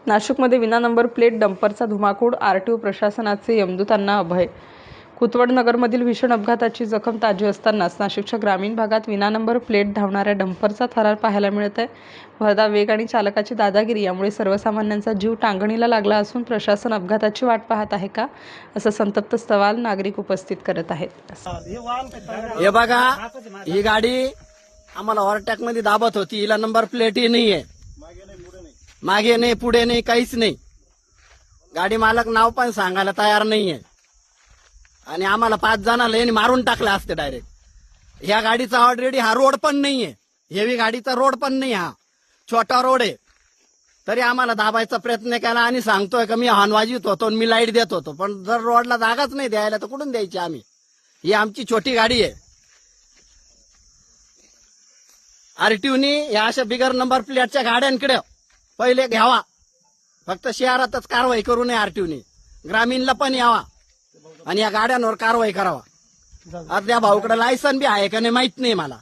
नाशिकमध्ये विना number plate डंपरचा धुमाकूळ, आरटीओ प्रशासनाचे यमदूतांना अभय. कुतवड नगरमधील भीषण अपघाताची जखम ताजी असतानाच नाशिकच्या ग्रामीण भागात विना नंबर प्लेट धावणाऱ्या डंपरचा थरार पाहायला मिळत आहे. भरधाव वेग आणि चालकाची दादागिरी यामुळे सर्वसामान्यांचा जीव टांगणीला लागला असून प्रशासन अपघाताची वाट पाहत आहे का, असा संतप्त सवाल नागरिक उपस्थित करत आहेत. हे बघा, ही गाडी आम्हाला ओव्हरटॅक मध्ये दाबत होती. हिला नंबर प्लेटही नाहीये, मागे नाही पुढे नाही काहीच नाही. गाडी मालक नाव पण सांगायला तयार नाहीये आणि आम्हाला 5 जणांना यांनी मारून टाकलं असते डायरेक्ट. ह्या गाडीचा ऑलरेडी हा रोड पण नाहीये, हेवी गाडीचा रोड पण नाही, हा छोटा रोड आहे. तरी आम्हाला दाबायचा प्रयत्न केला आणि सांगतोय का मी हॉर्न वाजवत होतो आणि मी लाईट देत होतो, पण जर रोडला जागाच नाही द्यायला तर कुठून द्यायची आम्ही. ही आमची छोटी गाडी आहे. आरटीओनी या अशा बिगर नंबर प्लेटच्या गाड्यांकडे पहिले घ्यावा. फक्त शहरातच कारवाई करू नये आरटीओनी, ग्रामीणला पण यावा आणि या गाड्यांवर कारवाई करावा. आता या भाऊकडे लायसन बी आहे का नाही माहित नाही मला.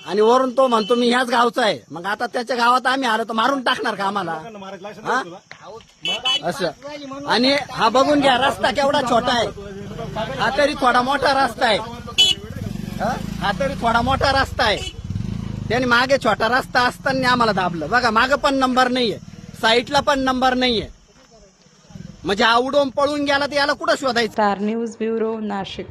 आणि वरून तो म्हणतो मी ह्याच गावचा आहे. मग आता त्याच्या गावात आम्ही आलो तर मारून टाकणार का आम्हाला, असं. आणि हा बघून घ्या, रस्ता केवढा छोटा आहे. हा तरी थोडा मोठा रस्ता आहे. हा तरी थोडा मोठा रस्ता आहे. त्याने मागे छोटा रस्ता असताना आम्हाला दाबलं. बघा, मागे पण नंबर नाहीये, साईडला पण नंबर नाहीये. म्हणजे हा उडून पळून गेला तर याला कुठं शोधायचं. Star news bureau, Nashik.